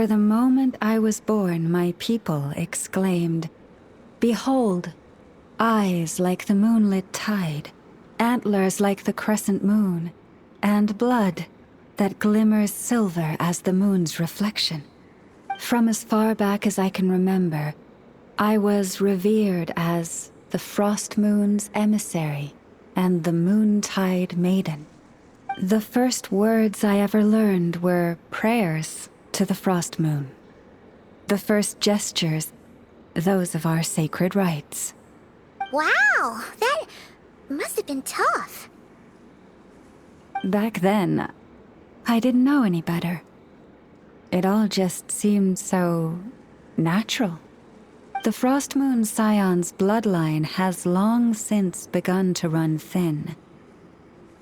For the moment I was born, my people exclaimed, "Behold, eyes like the moonlit tide, antlers like the crescent moon, and blood that glimmers silver as the moon's reflection." From as far back as I can remember, I was revered as the frost moon's emissary and the moontide maiden. The first words I ever learned were prayers to the frost moon. The first gestures, those of our sacred rites. Wow, that must have been tough. Back then, I didn't know any better. It all just seemed so natural. The Frost Moon Scion's bloodline has long since begun to run thin.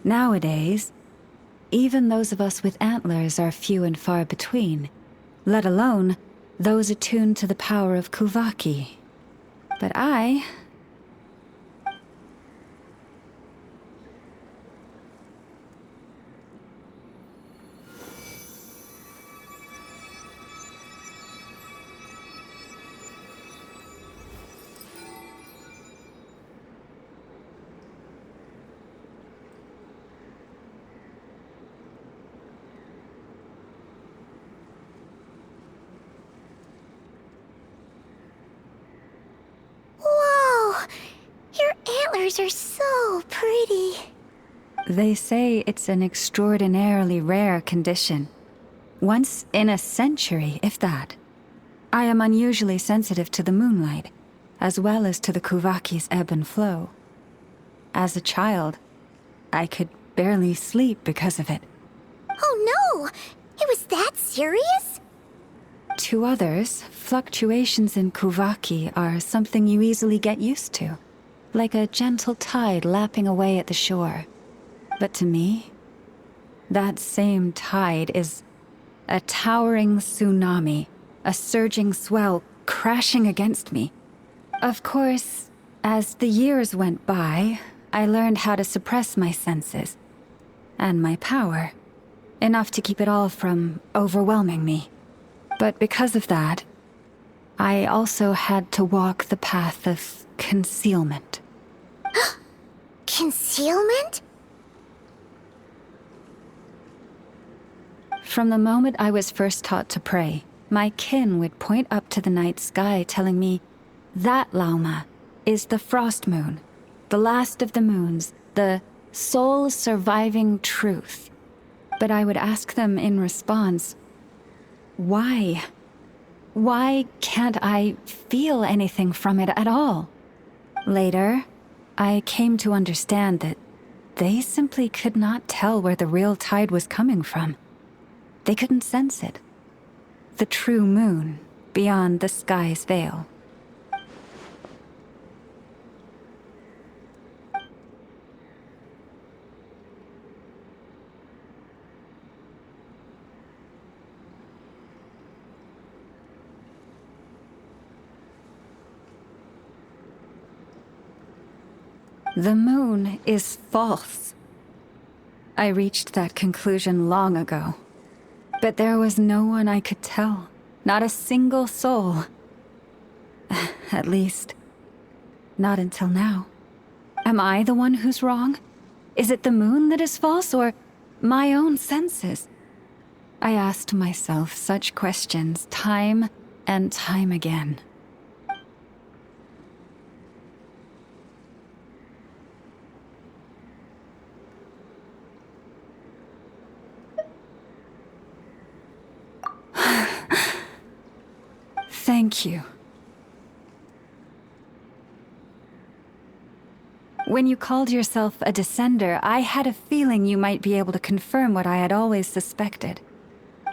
Nowadays, even those of us with antlers are few and far between, let alone those attuned to the power of Kuvaki. But I... Are so pretty. They say it's an extraordinarily rare condition. Once in a century, if that. I am unusually sensitive to the moonlight, as well as to the Kuvaki's ebb and flow. As a child, I could barely sleep because of it. Oh no! It was that serious? To others, fluctuations in Kuvaki are something you easily get used to. Like a gentle tide lapping away at the shore. But to me, that same tide is a towering tsunami, a surging swell crashing against me. Of course, as the years went by, I learned how to suppress my senses and my power, enough to keep it all from overwhelming me. But because of that, I also had to walk the path of concealment. Concealment? From the moment I was first taught to pray, my kin would point up to the night sky telling me, "That Lauma is the frost moon, the last of the moons, the sole surviving truth." But I would ask them in response, why? Why can't I feel anything from it at all? Later, I came to understand that they simply could not tell where the real tide was coming from. They couldn't sense it. The true moon beyond the sky's veil. The moon is false. I reached that conclusion long ago. But there was no one I could tell. Not a single soul. At least, not until now. Am I the one who's wrong? Is it the moon that is false, or my own senses? I asked myself such questions time and time again. Thank you. When you called yourself a descender, I had a feeling you might be able to confirm what I had always suspected.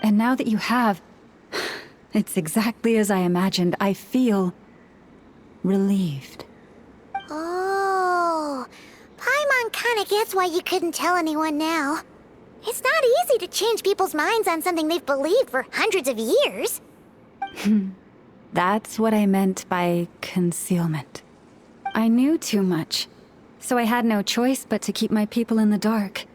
And now that you have, it's exactly as I imagined. I feel relieved. Oh, Paimon kinda gets why you couldn't tell anyone now. It's not easy to change people's minds on something they've believed for hundreds of years. That's what I meant by concealment. I knew too much, so I had no choice but to keep my people in the dark.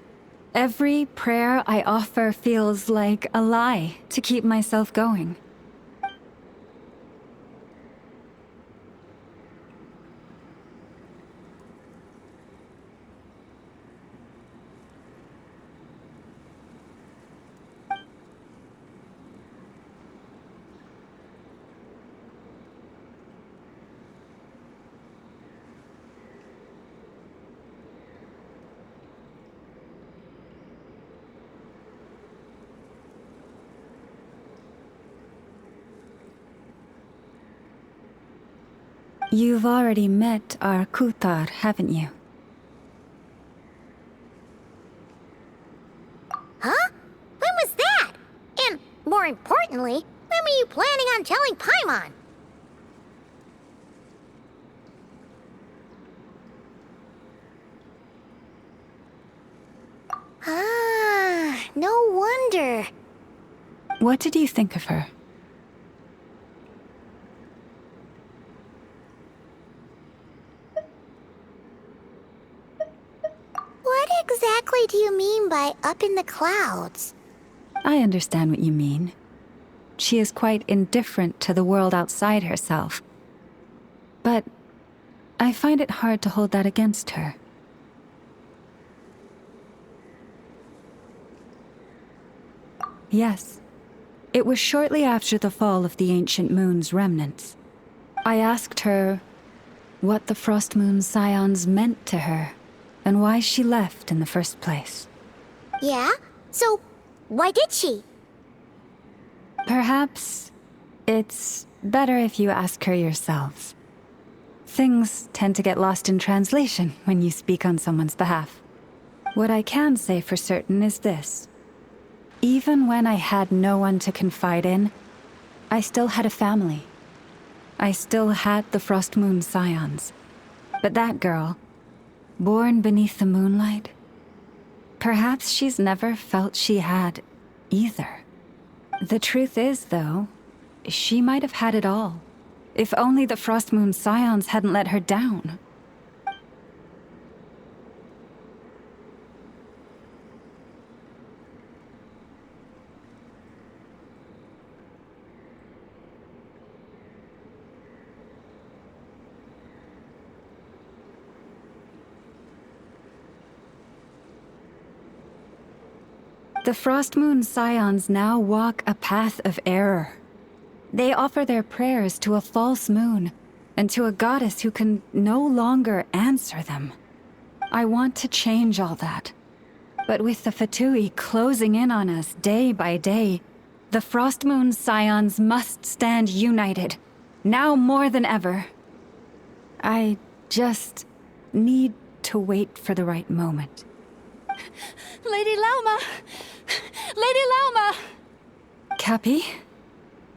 Every prayer I offer feels like a lie to keep myself going. You've already met our Kutar, haven't you? Huh? When was that? And more importantly, when were you planning on telling Paimon? Ah, no wonder. What did you think of her? What exactly do you mean by up in the clouds? I understand what you mean. She is quite indifferent to the world outside herself. But I find it hard to hold that against her. Yes. It was shortly after the fall of the ancient moon's remnants. I asked her what the Frost Moon Scions meant to her, and why she left in the first place. Yeah? So, why did she? Perhaps it's better if you ask her yourselves. Things tend to get lost in translation when you speak on someone's behalf. What I can say for certain is this. Even when I had no one to confide in, I still had a family. I still had the Frost Moon Scions. But that girl, born beneath the moonlight, perhaps she's never felt she had either. The truth is, though, she might have had it all. If only the Frost Moon Scions hadn't let her down. The Frost Moon Scions now walk a path of error. They offer their prayers to a false moon, and to a goddess who can no longer answer them. I want to change all that. But with the Fatui closing in on us day by day, the Frost Moon Scions must stand united, now more than ever. I just need to wait for the right moment. Lady Lauma! Lady Lauma! Cappy?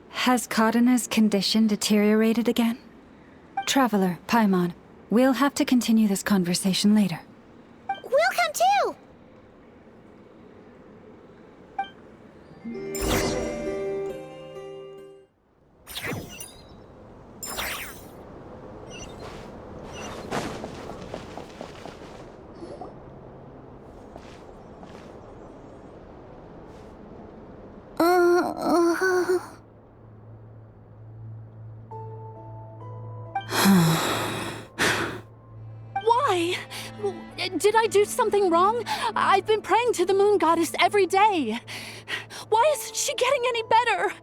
Has Kadana's condition deteriorated again? Traveler, Paimon, we'll have to continue this conversation later. We'll come too! Why? Did I do something wrong? I've been praying to the moon goddess every day. Why isn't she getting any better?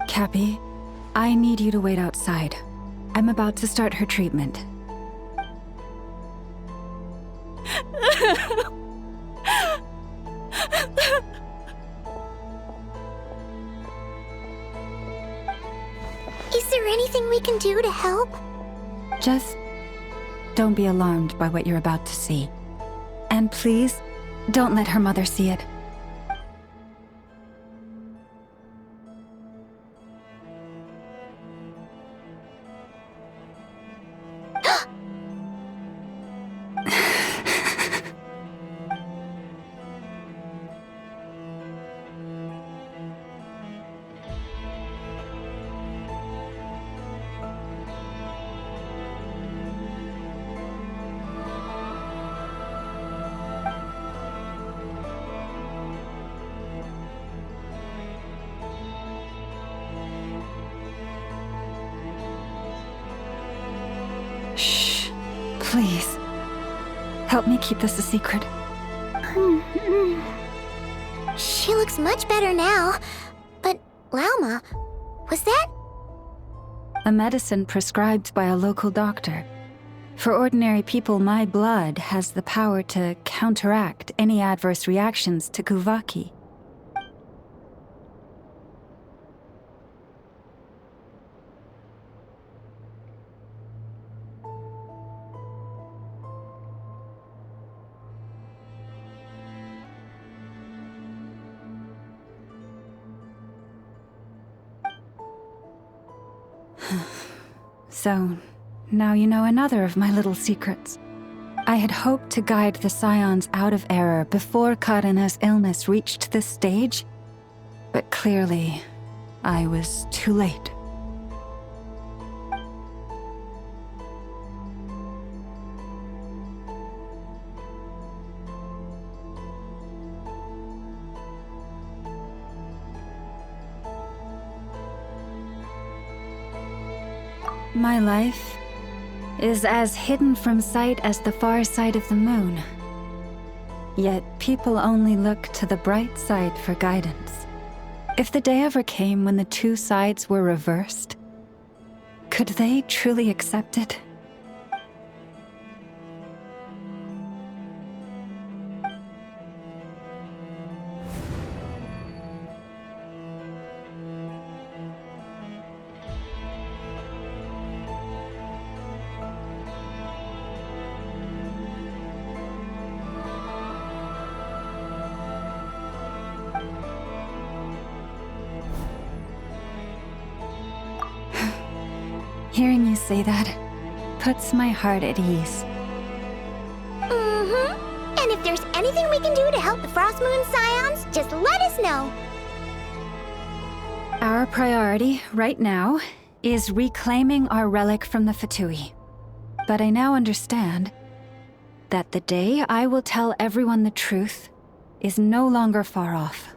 Cappy, I need you to wait outside. I'm about to start her treatment. Is there anything we can do to help? Just don't be alarmed by what you're about to see. And please, don't let her mother see it. Shh. Please. Help me keep this a secret. She looks much better now. But, Lauma, was that? A medicine prescribed by a local doctor. For ordinary people, my blood has the power to counteract any adverse reactions to Kuvaki. So, now you know another of my little secrets. I had hoped to guide the Scions out of error before Karena's illness reached this stage, but clearly, I was too late. My life is as hidden from sight as the far side of the moon. Yet people only look to the bright side for guidance. If the day ever came when the two sides were reversed, could they truly accept it? Hearing you say that puts my heart at ease. And if there's anything we can do to help the Frost Moon Scions, just let us know. Our priority, right now, is reclaiming our relic from the Fatui. But I now understand that the day I will tell everyone the truth is no longer far off.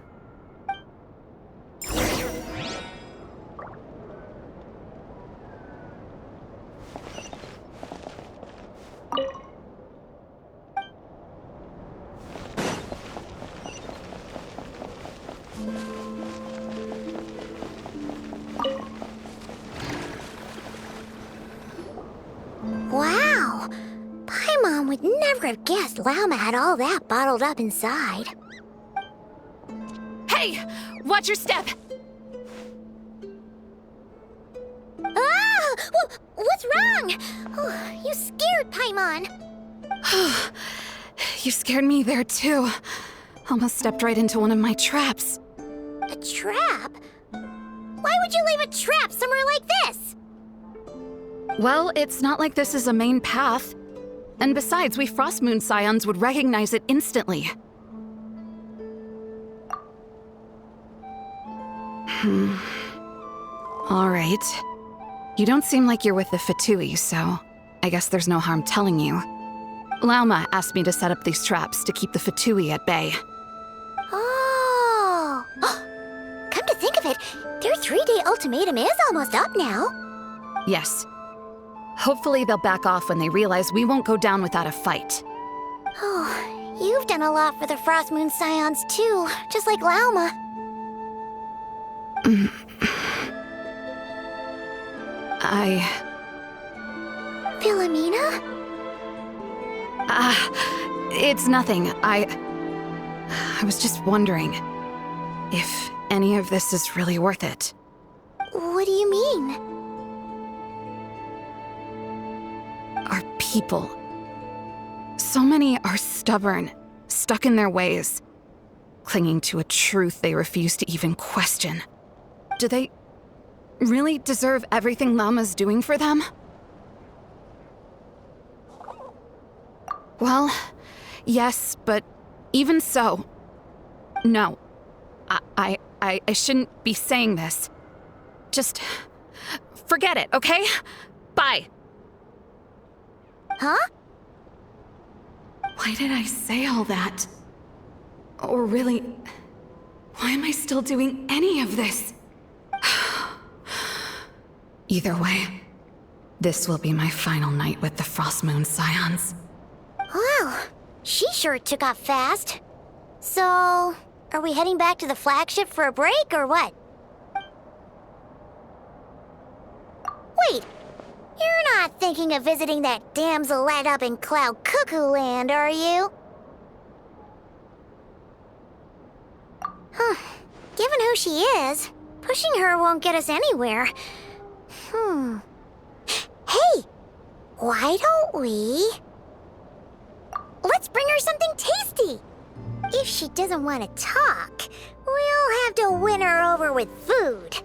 Wow! Paimon would never have guessed Lauma had all that bottled up inside. Hey! Watch your step! Ah! What's wrong? Oh, you scared Paimon. You scared me there too. Almost stepped right into one of my traps. A trap? Why would you leave a trap somewhere like this? Well, it's not like this is a main path. And besides, we Frost Moon Scions would recognize it instantly. Alright. You don't seem like you're with the Fatui, so I guess there's no harm telling you. Lauma asked me to set up these traps to keep the Fatui at bay. Oh! Come to think of it, their 3-day ultimatum is almost up now. Yes. Hopefully they'll back off when they realize we won't go down without a fight. Oh, you've done a lot for the Frost Moon Scions too, just like Lauma. Philomena? It's nothing. I was just wondering if any of this is really worth it. What do you mean? Our people. So many are stubborn, stuck in their ways, clinging to a truth they refuse to even question. Do they really deserve everything Lauma's doing for them? Well, yes, but even so, no. I shouldn't be saying this. Just forget it, okay? Bye. Huh? Why did I say all that? Or really, why am I still doing any of this? Either way, This will be my final night with the Frost Moon Scions. Wow, she sure took off fast. So, are we heading back to the flagship for a break, or what? Wait, you're not thinking of visiting that damselette up in Cloud Cuckoo Land, are you? Huh. Given who she is, pushing her won't get us anywhere. Hey! Why don't we... Let's bring her something tasty! If she doesn't want to talk, we'll have to win her over with food.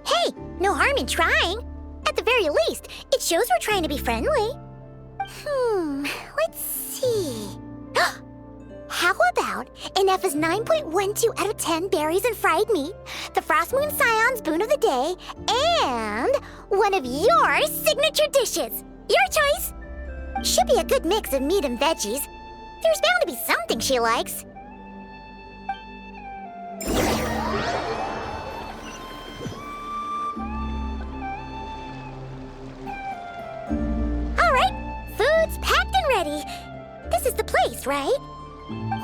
Hey, no harm in trying. At the very least, it shows we're trying to be friendly. Let's see... How about an F is 9.12 out of 10 berries and fried meat, the Frost Moon Scion's boon of the day, and one of your signature dishes? Your choice! Should be a good mix of meat and veggies. There's bound to be something she likes. All right, food's packed and ready. This is the place, right?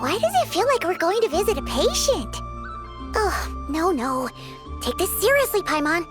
Why does it feel like we're going to visit a patient? Oh, no. Take this seriously, Paimon.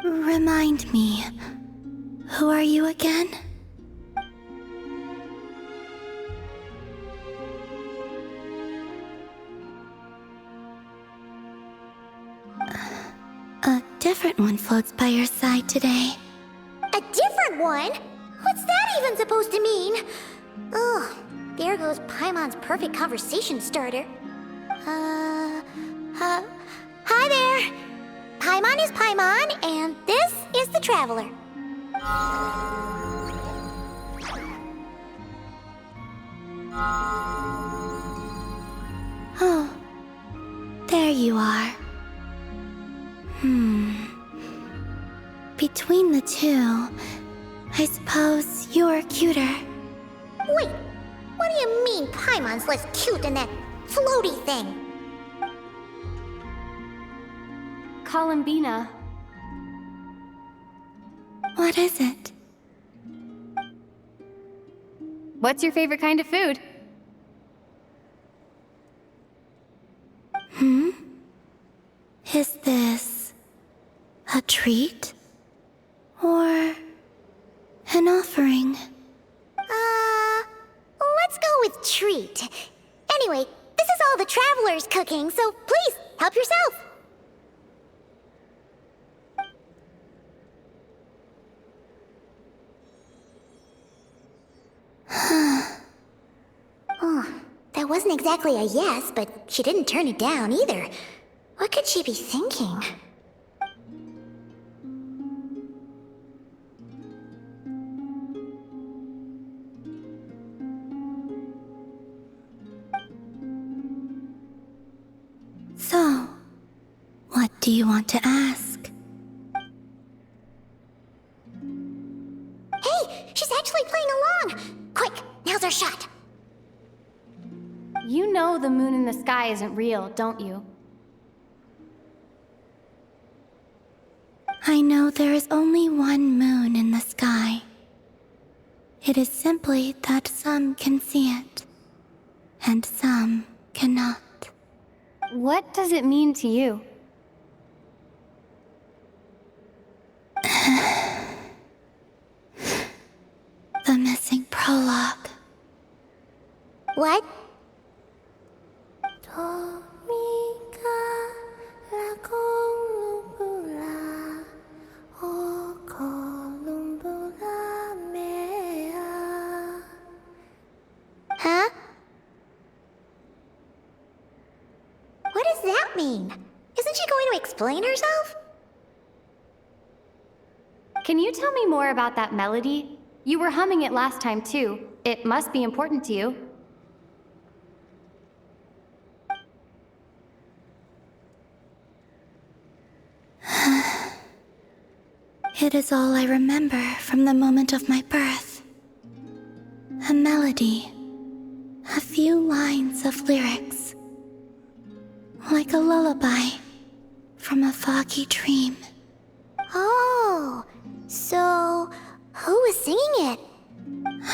Remind me, who are you again? A different one floats by your side today. A different one? What's that even supposed to mean? Ugh, there goes Paimon's perfect conversation starter. Hi there! Paimon is Paimon, and this is the Traveler. Oh, there you are. Between the two, I suppose you're cuter. Wait, what do you mean Paimon's less cute than that floaty thing? Columbina. What is it? What's your favorite kind of food? Is this a treat? Or an offering? Let's go with treat. Anyway, this is all the Traveler's cooking, so please, help yourself. Oh, that wasn't exactly a yes, but she didn't turn it down either. What could she be thinking? So, what do you want to ask? actually playing along. Quick, now's our shot. You know the moon in the sky isn't real, don't you? I know there is only one moon in the sky. It is simply that some can see it, and some cannot. What does it mean to you? The missing prologue. What? Huh? What does that mean? Isn't she going to explain herself? Can you tell me more about that melody? You were humming it last time too. It must be important to you. It is all I remember from the moment of my birth. A melody. A few lines of lyrics. Like a lullaby from a foggy dream. Oh, so who was singing it?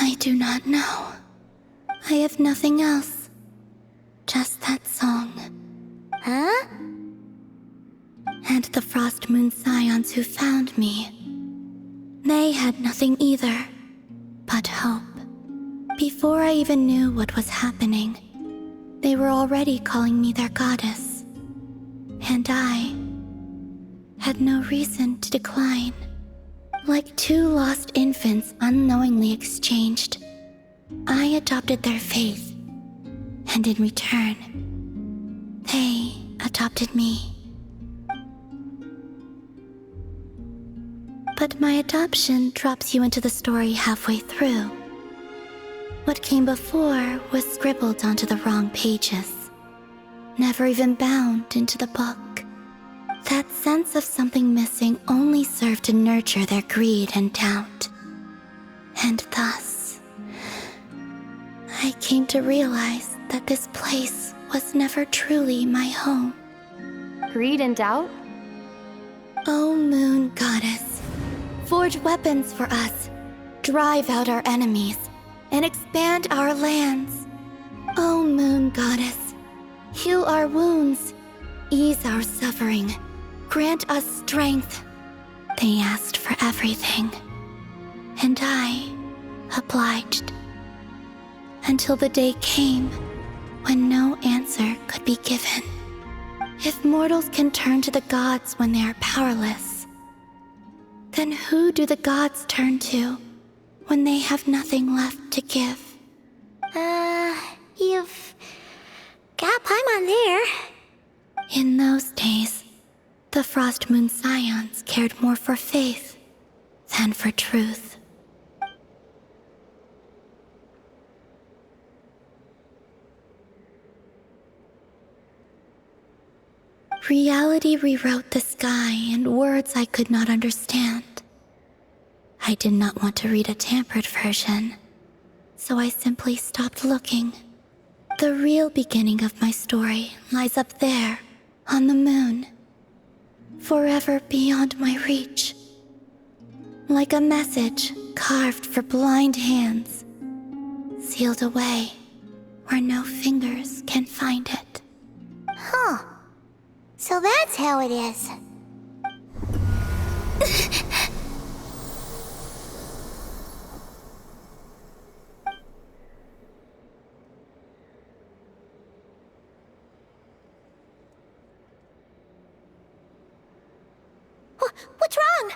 I do not know. I have nothing else. Just that song. Huh? And the Frost Moon Scions who found me. They had nothing either, but hope. Before I even knew what was happening, they were already calling me their goddess. And I had no reason to decline. Like two lost infants unknowingly exchanged, I adopted their faith. And in return, they adopted me. But my adoption drops you into the story halfway through. What came before was scribbled onto the wrong pages, never even bound into the book. That sense of something missing only served to nurture their greed and doubt. And thus, I came to realize that this place was never truly my home. Greed and doubt? O Moon Goddess, forge weapons for us, drive out our enemies, and expand our lands. O Moon Goddess, heal our wounds, ease our suffering, grant us strength. They asked for everything, and I obliged. Until the day came when no answer could be given. If mortals can turn to the gods when they are powerless, then who do the gods turn to when they have nothing left to give? You've got Paimon there. In those days, the Frost Moon Scions cared more for faith than for truth. Reality rewrote the sky in words I could not understand. I did not want to read a tampered version, so I simply stopped looking. The real beginning of my story lies up there, on the moon, forever beyond my reach. Like a message carved for blind hands, sealed away where no fingers can find it. Huh. So that's how it is. What's wrong?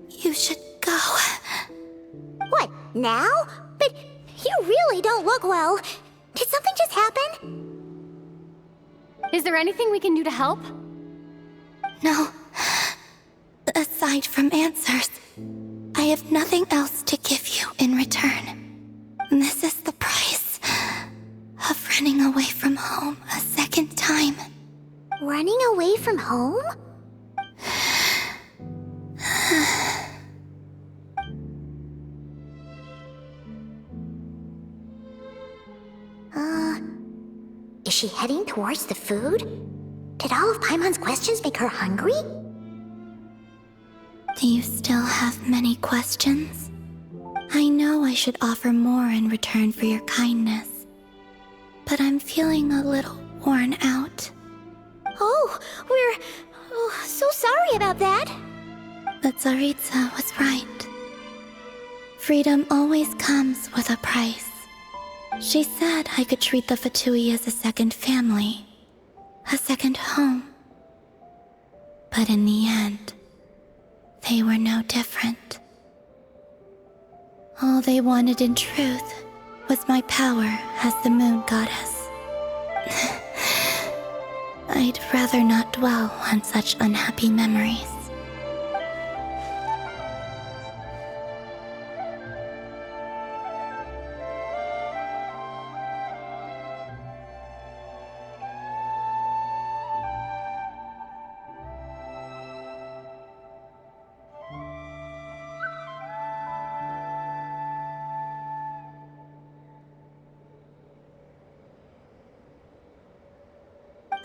You should go. What, now? But you really don't look well. Did something just happen? Is there anything we can do to help? No. Aside from answers, I have nothing else to give you in return. This is the price of running away from home a second time. Running away from home? Is she heading towards the food? Did all of Paimon's questions make her hungry? Do you still have many questions? I know I should offer more in return for your kindness, but I'm feeling a little worn out. Oh, we're so sorry about that. But Tsaritsa was right. Freedom always comes with a price. She said I could treat the Fatui as a second family, a second home. But in the end, they were no different. All they wanted in truth was my power as the moon goddess. I'd rather not dwell on such unhappy memories.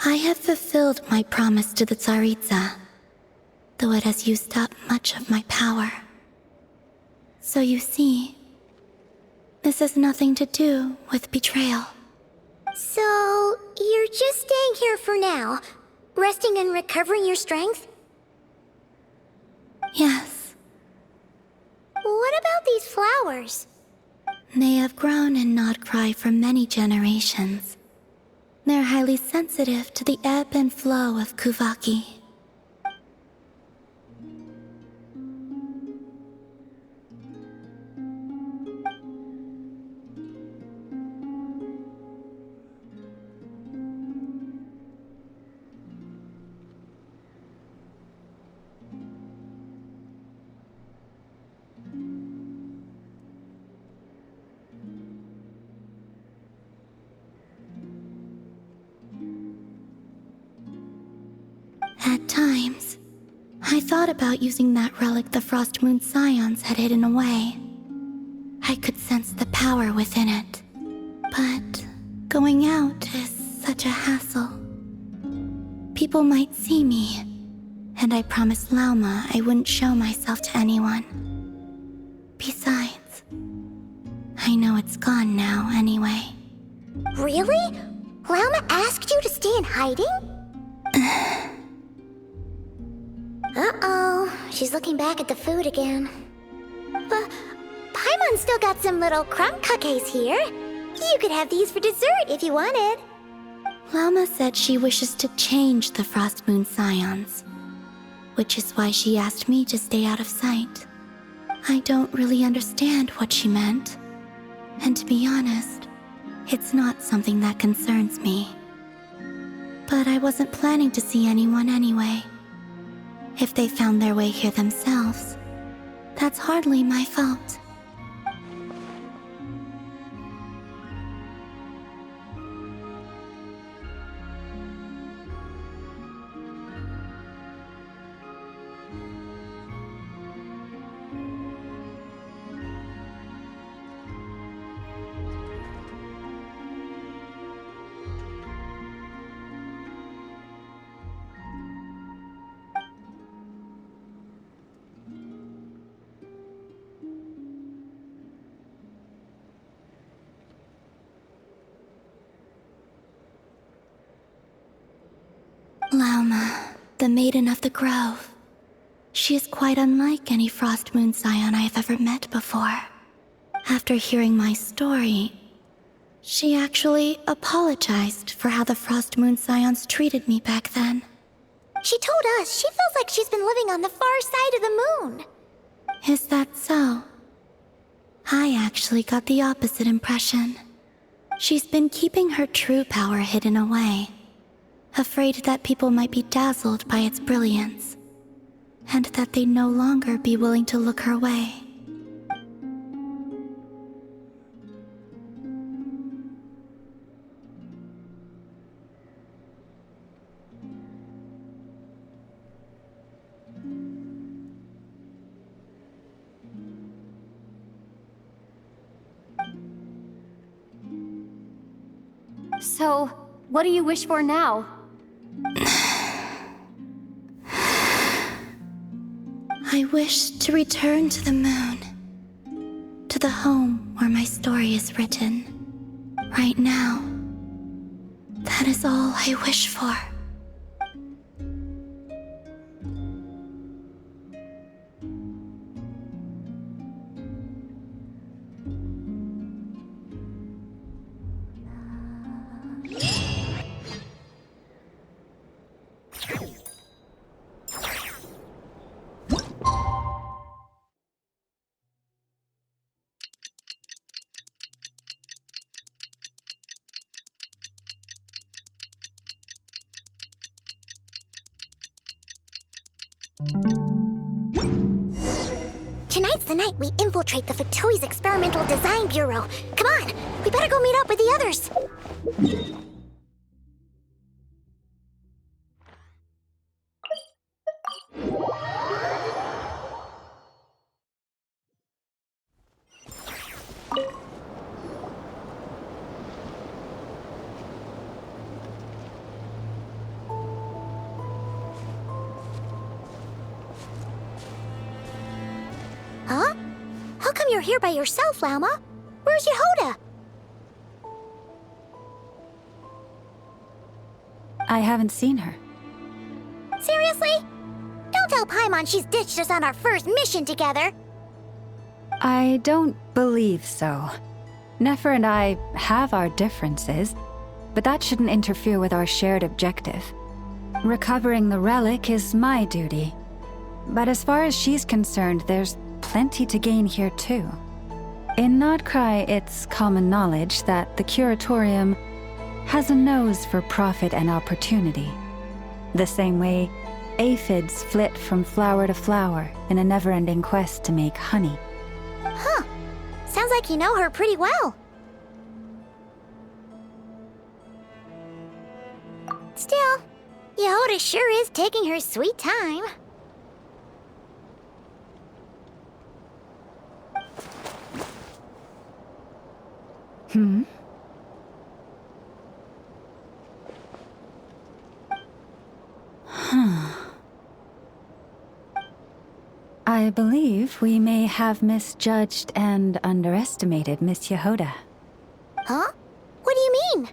I have fulfilled my promise to the Tsaritsa, though it has used up much of my power. So you see, this has nothing to do with betrayal. So, you're just staying here for now, resting and recovering your strength? Yes. What about these flowers? They have grown in Nod-Krai for many generations. They're highly sensitive to the ebb and flow of Kuvaki. At times, I thought about using that relic the Frost Moon Scions had hidden away. I could sense the power within it. But going out is such a hassle. People might see me, and I promised Lauma I wouldn't show myself to anyone. Besides, I know it's gone now anyway. Really? Lauma asked you to stay in hiding? Uh-oh, she's looking back at the food again. But Paimon's still got some little crumb cookies here. You could have these for dessert if you wanted. Lauma said she wishes to change the Frost Moon Scions, which is why she asked me to stay out of sight. I don't really understand what she meant, and to be honest, it's not something that concerns me. But I wasn't planning to see anyone anyway. If they found their way here themselves, that's hardly my fault. Lauma, the Maiden of the Grove. She is quite unlike any Frost Moon Scion I have ever met before. After hearing my story, she actually apologized for how the Frost Moon Scions treated me back then. She told us she feels like she's been living on the far side of the moon. Is that so? I actually got the opposite impression. She's been keeping her true power hidden away. afraid that people might be dazzled by its brilliance, and that they'd no longer be willing to look her way. So, what do you wish for now? I wish to return to the moon, to the home where my story is written. Right now, that is all I wish for. Tonight's the night we infiltrate the Fatui's Experimental Design Bureau. Come on, we better go meet up with the others. Huh? How come you're here by yourself, Lauma? Where's Yehoda? I haven't seen her. Seriously? Don't tell Paimon she's ditched us on our first mission together. I don't believe so. Nefer and I have our differences, but that shouldn't interfere with our shared objective. Recovering the relic is my duty. But as far as she's concerned, there's plenty to gain here too. In Nod-Krai, it's common knowledge that the Curatorium has a nose for profit and opportunity. The same way aphids flit from flower to flower in a never-ending quest to make honey. Huh. Sounds like you know her pretty well. Still, Yehoda sure is taking her sweet time. I believe we may have misjudged and underestimated Miss Yehoda. Huh? What do you mean?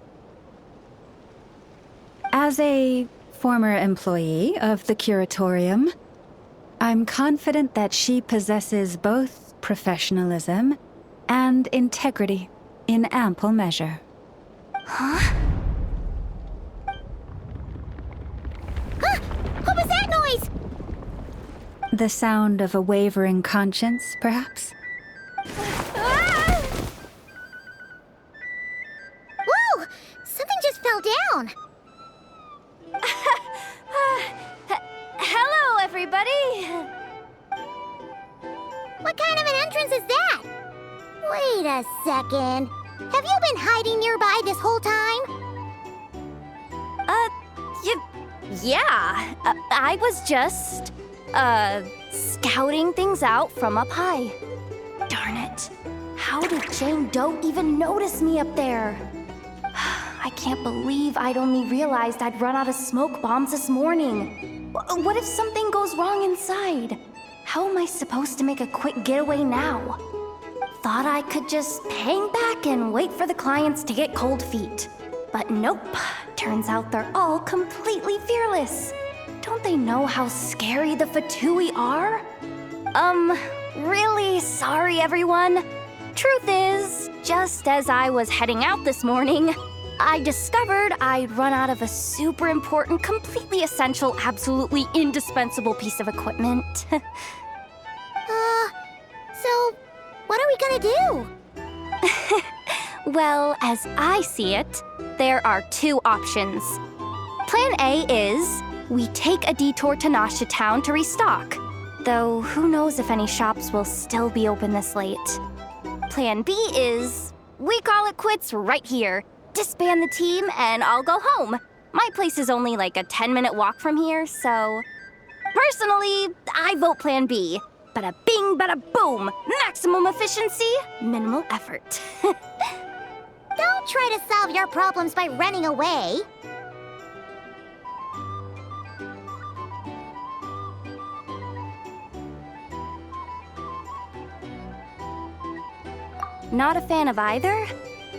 As a former employee of the Curatorium, I'm confident that she possesses both professionalism and integrity in ample measure. Huh? Huh? What was that noise? The sound of a wavering conscience, perhaps? Ah! Whoa! Something just fell down. Hello, everybody! What kind of an entrance is that? Wait a second. Have you been hiding nearby this whole time? Yeah. I was just, scouting things out from up high. Darn it. How did Jane Doe even notice me up there? I can't believe I'd only realized I'd run out of smoke bombs this morning. What if something goes wrong inside? How am I supposed to make a quick getaway now? Thought I could just hang back and wait for the clients to get cold feet. But nope. Turns out they're all completely fearless. Don't they know how scary the Fatui are? Really sorry, everyone. Truth is, just as I was heading out this morning, I discovered I'd run out of a super important, completely essential, absolutely indispensable piece of equipment. So, what are we gonna do? Well, as I see it, there are two options. Plan A is we take a detour to Nasha Town to restock. Though who knows if any shops will still be open this late. Plan B is we call it quits right here. Disband the team and I'll go home. My place is only like a 10-minute walk from here, so... Personally, I vote Plan B. Bada bing, bada boom. Maximum efficiency, minimal effort. Don't try to solve your problems by running away. Not a fan of either?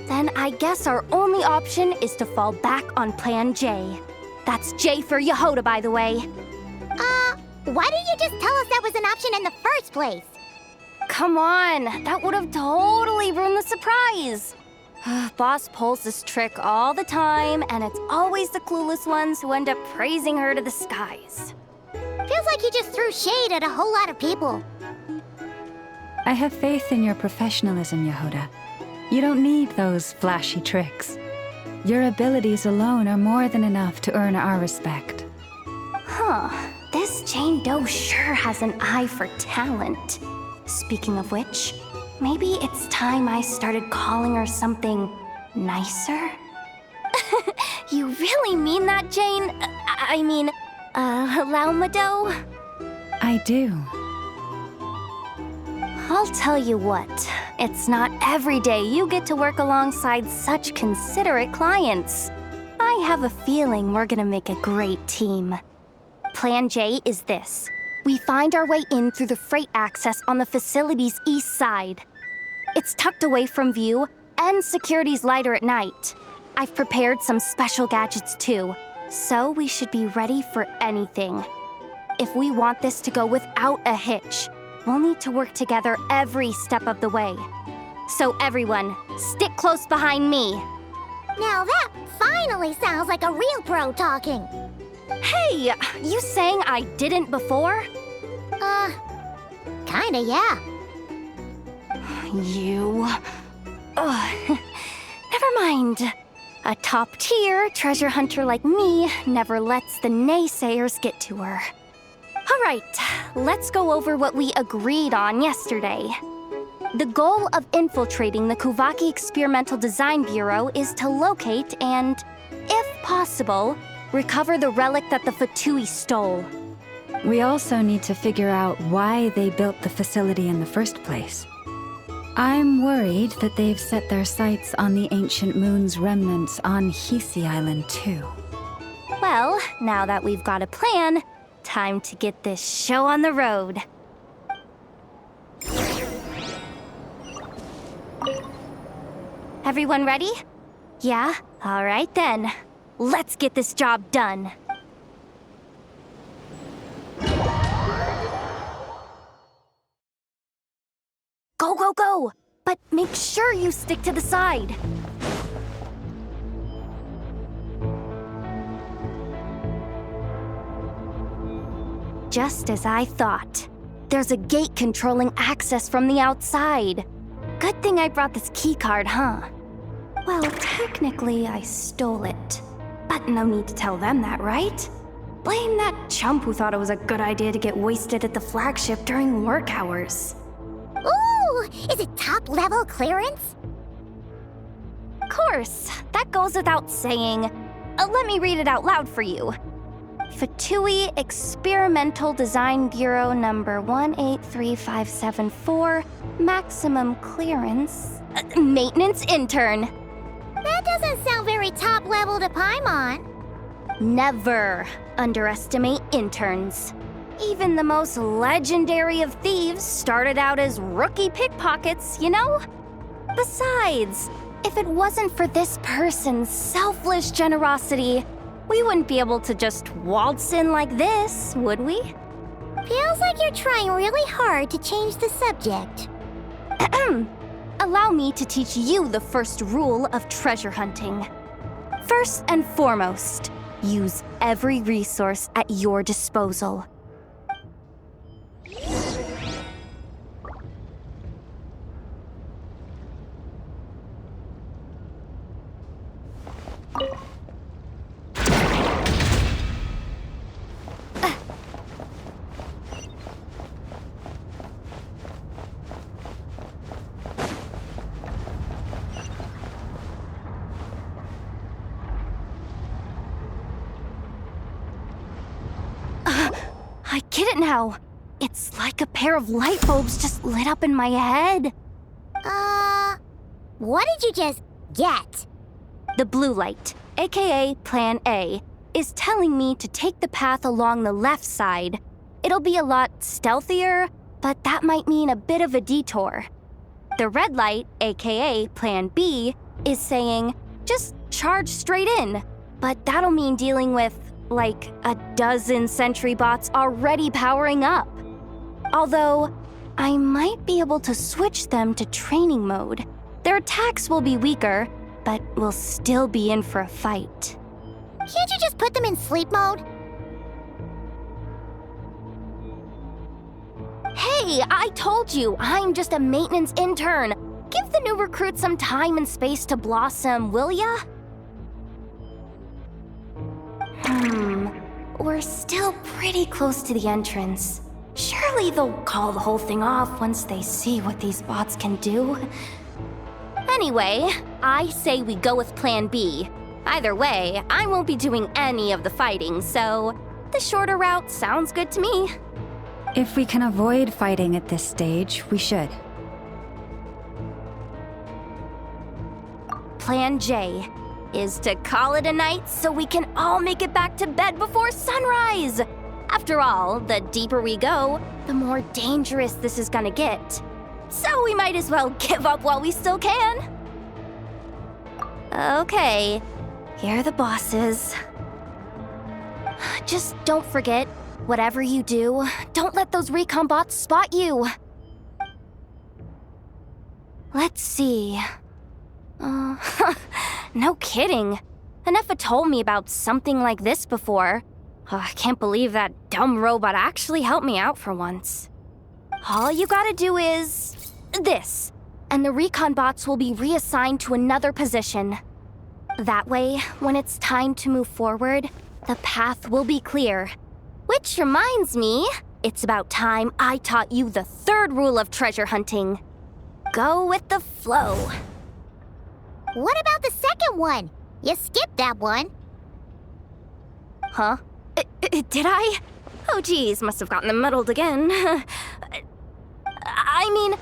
Then I guess our only option is to fall back on Plan J. That's J for Yehoda, by the way. Why didn't you just tell us that was an option in the first place? Come on, that would have totally ruined the surprise. Boss pulls this trick all the time, and it's always the clueless ones who end up praising her to the skies. Feels like you just threw shade at a whole lot of people. I have faith in your professionalism, Yehoda. You don't need those flashy tricks. Your abilities alone are more than enough to earn our respect. Huh, this Jane Doe sure has an eye for talent. Speaking of which, maybe it's time I started calling her something nicer? You really mean that, Jane? Laumado? I do. I'll tell you what, it's not every day you get to work alongside such considerate clients. I have a feeling we're gonna make a great team. Plan J is this. We find our way in through the freight access on the facility's east side. It's tucked away from view, and security's lighter at night. I've prepared some special gadgets too, so we should be ready for anything. If we want this to go without a hitch, we'll need to work together every step of the way. So everyone, stick close behind me. Now that finally sounds like a real pro talking. Hey, you saying I didn't before? Kinda, yeah. You... Never mind. A top-tier treasure hunter like me never lets the naysayers get to her. All right, let's go over what we agreed on yesterday. The goal of infiltrating the Kuvaki Experimental Design Bureau is to locate and, if possible, recover the relic that the Fatui stole. We also need to figure out why they built the facility in the first place. I'm worried that they've set their sights on the ancient moon's remnants on Hisi Island too. Well, now that we've got a plan, time to get this show on the road. Everyone ready? Yeah? All right then. Let's get this job done. Go, go, go! But make sure you stick to the side. Just as I thought. There's a gate controlling access from the outside. Good thing I brought this keycard, huh? Well, technically, I stole it. But no need to tell them that, right? Blame that chump who thought it was a good idea to get wasted at the flagship during work hours. Ooh, is it top-level clearance? Of course, that goes without saying. Let me read it out loud for you. Fatui Experimental Design Bureau number 183574, maximum clearance, maintenance intern. That doesn't sound very top-level to Paimon. Never underestimate interns. Even the most legendary of thieves started out as rookie pickpockets, you know? Besides, if it wasn't for this person's selfless generosity, we wouldn't be able to just waltz in like this, would we? Feels like you're trying really hard to change the subject. Allow me to teach you the first rule of treasure hunting. First and foremost, use every resource at your disposal. I get it now. It's like a pair of light bulbs just lit up in my head. What did you just get? The blue light, aka Plan A, is telling me to take the path along the left side. It'll be a lot stealthier, but that might mean a bit of a detour. The red light, aka Plan B, is saying, just charge straight in. But that'll mean dealing with, like, a dozen sentry bots already powering up. Although, I might be able to switch them to training mode. Their attacks will be weaker, but we'll still be in for a fight. Can't you just put them in sleep mode? Hey, I told you, I'm just a maintenance intern. Give the new recruit some time and space to blossom, will ya? We're still pretty close to the entrance. Surely they'll call the whole thing off once they see what these bots can do. Anyway, I say we go with Plan B. Either way, I won't be doing any of the fighting, so the shorter route sounds good to me. If we can avoid fighting at this stage, we should. Plan J is to call it a night so we can all make it back to bed before sunrise. After all, the deeper we go, the more dangerous this is gonna get. So we might as well give up while we still can. Okay, here are the bosses. Just don't forget, whatever you do, don't let those recon bots spot you. Let's see. No kidding. Anefa told me about something like this before. I can't believe that dumb robot actually helped me out for once. All you gotta do is this, and the recon bots will be reassigned to another position. That way, when it's time to move forward, the path will be clear. Which reminds me, it's about time I taught you the third rule of treasure hunting. Go with the flow. What about the second one? You skipped that one. Huh? Did I? Oh geez, must have gotten them muddled again. I mean,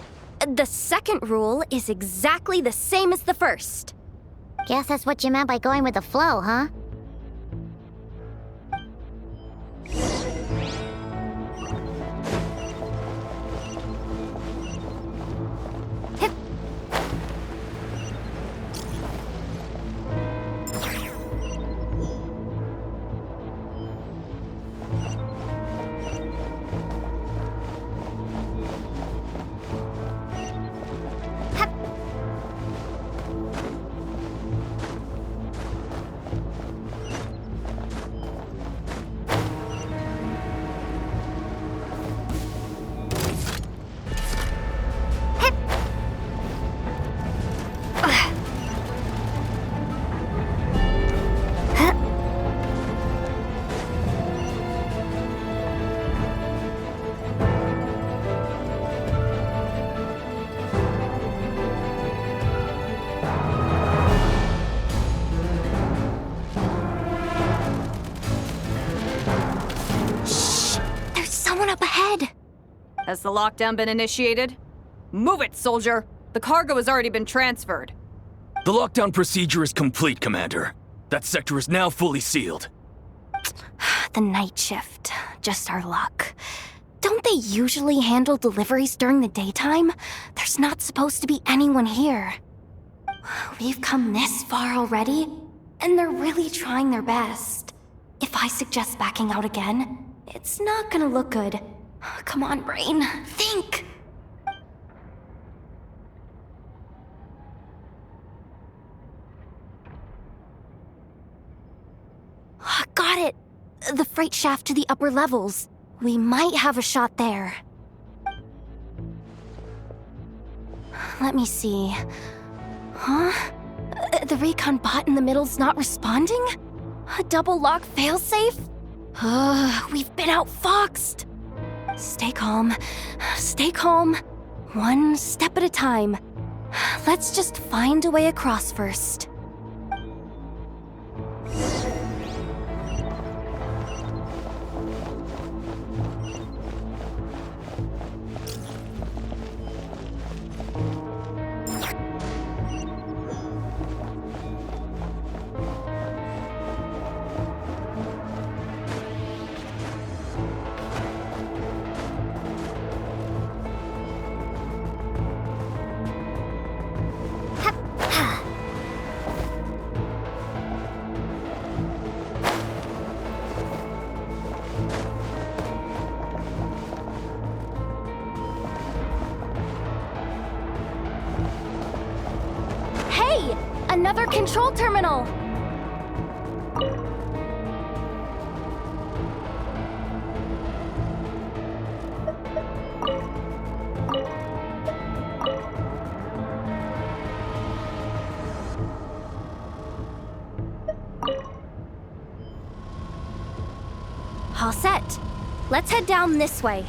the second rule is exactly the same as the first. Guess that's what you meant by going with the flow, huh? Up ahead. Has the lockdown been initiated? Move it, soldier! The cargo has already been transferred. The lockdown procedure is complete, Commander. That sector is now fully sealed. The night shift. Just our luck. Don't they usually handle deliveries during the daytime? There's not supposed to be anyone here. We've come this far already, and they're really trying their best. If I suggest backing out again, it's not gonna look good. Come on, brain. Think! Got it! The freight shaft to the upper levels. We might have a shot there. Let me see. Huh? The recon bot in the middle's not responding? A double lock failsafe? We've been outfoxed. Stay calm. Stay calm. One step at a time. Let's just find a way across first. Another control terminal! All set. Let's head down this way.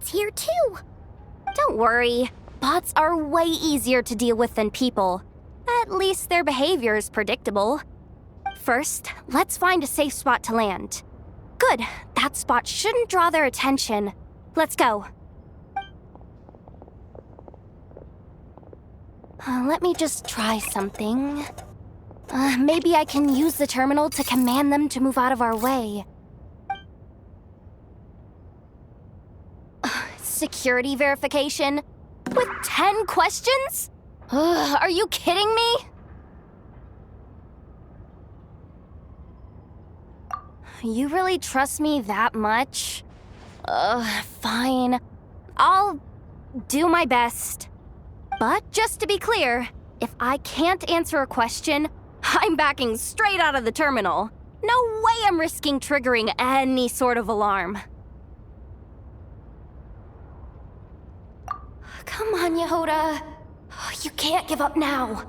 Here too. Don't worry. Bots are way easier to deal with than people. At least their behavior is predictable. First, let's find a safe spot to land. Good. That spot shouldn't draw their attention. Let's go. Let me just try something. Maybe I can use the terminal to command them to move out of our way. Security verification? With 10 questions? Are you kidding me? You really trust me that much? Fine. I'll do my best. But just to be clear, if I can't answer a question, I'm backing straight out of the terminal. No way I'm risking triggering any sort of alarm. Come on, Yehoda. You can't give up now.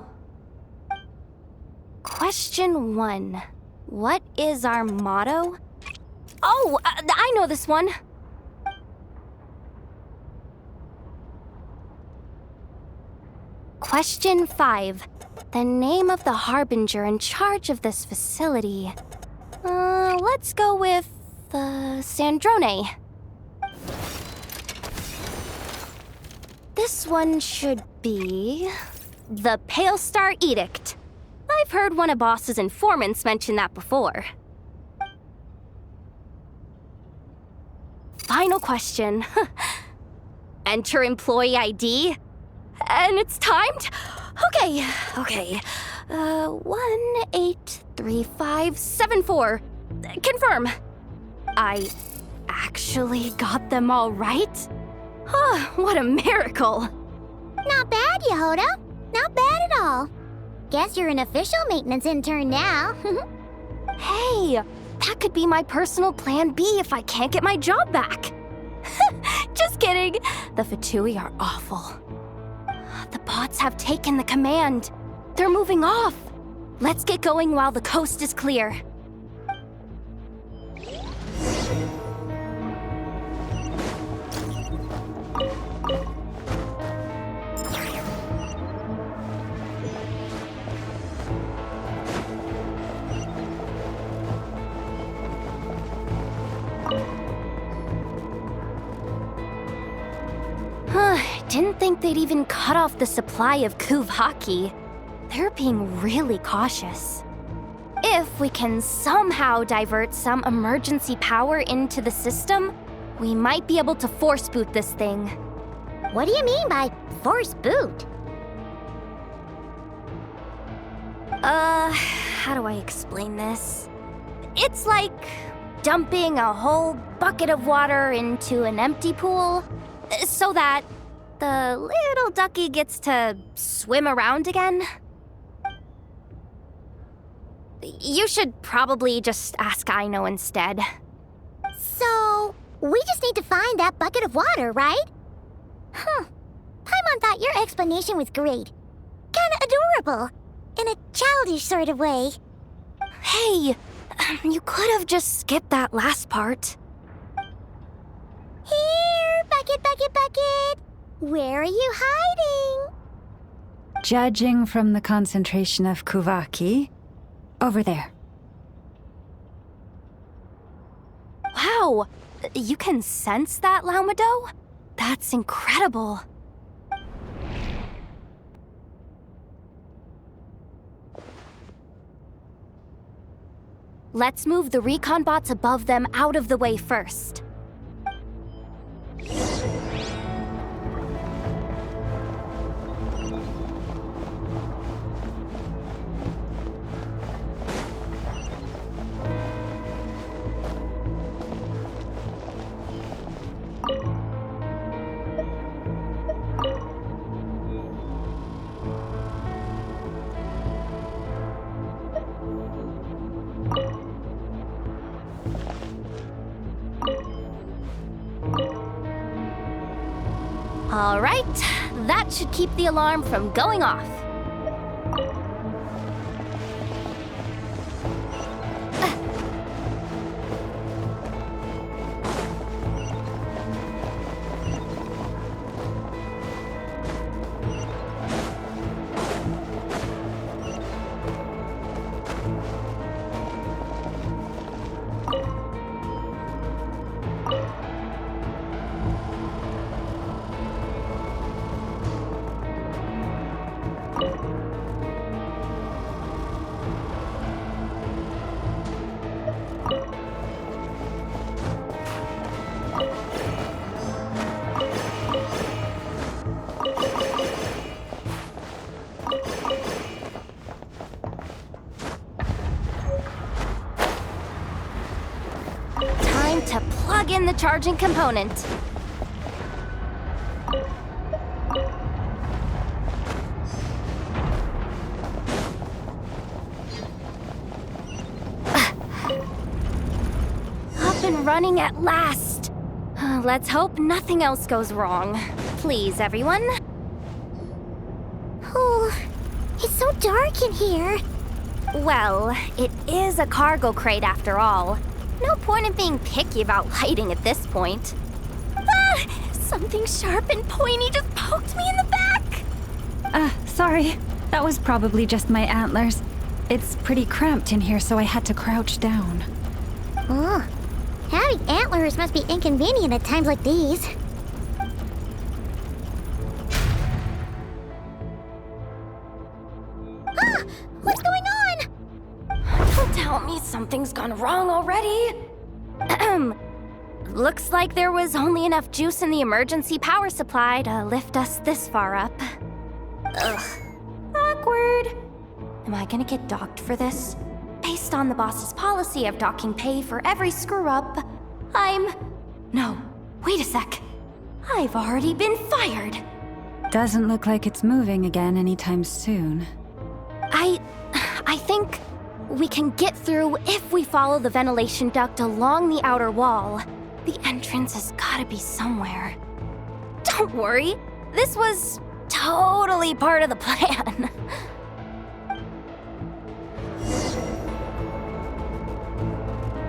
Question 1. What is our motto? Oh, I know this one. Question 5. The name of the harbinger in charge of this facility. Let's go with, Sandrone. This one should be the Pale Star Edict. I've heard one of Boss's informants mention that before. Final question. Enter employee ID. And it's timed? Okay. 183574. Confirm. I actually got them all right? What a miracle! Not bad, Yehoda. Not bad at all. Guess you're an official maintenance intern now. Hey, that could be my personal plan B if I can't get my job back. Just kidding. The Fatui are awful. The bots have taken the command. They're moving off. Let's get going while the coast is clear. Didn't think they'd even cut off the supply of Kuvaki. They're being really cautious. If we can somehow divert some emergency power into the system, we might be able to force boot this thing. What do you mean by force boot? How do I explain this? It's like dumping a whole bucket of water into an empty pool so that the little ducky gets to swim around again. You should probably just ask Aino instead. So, we just need to find that bucket of water, right? Huh. Paimon thought your explanation was great. Kinda adorable. In a childish sort of way. Hey, you could have just skipped that last part. Here, bucket, bucket, bucket. Where are you hiding? Judging from the concentration of Kuvaki, over there. Wow, you can sense that, Laumado? That's incredible. Let's move the recon bots above them out of the way first. All right, that should keep the alarm from going off. Time to plug in the charging component. Up and running at last. Let's hope nothing else goes wrong. Please, everyone. Oh, it's so dark in here. Well, it is a cargo crate after all. No point in being picky about lighting at this point. Ah! Something sharp and pointy just poked me in the back! Sorry. That was probably just my antlers. It's pretty cramped in here, so I had to crouch down. Oh, having antlers must be inconvenient at times like these. Ah! What's going on? Don't tell me something's gone wrong already. Looks like there was only enough juice in the emergency power supply to lift us this far up. Ugh. Awkward. Am I gonna get docked for this? Based on the boss's policy of docking pay for every screw-up, No, wait a sec. I've already been fired. Doesn't look like it's moving again anytime soon. I think we can get through if we follow the ventilation duct along the outer wall. The entrance has gotta be somewhere. Don't worry, this was totally part of the plan.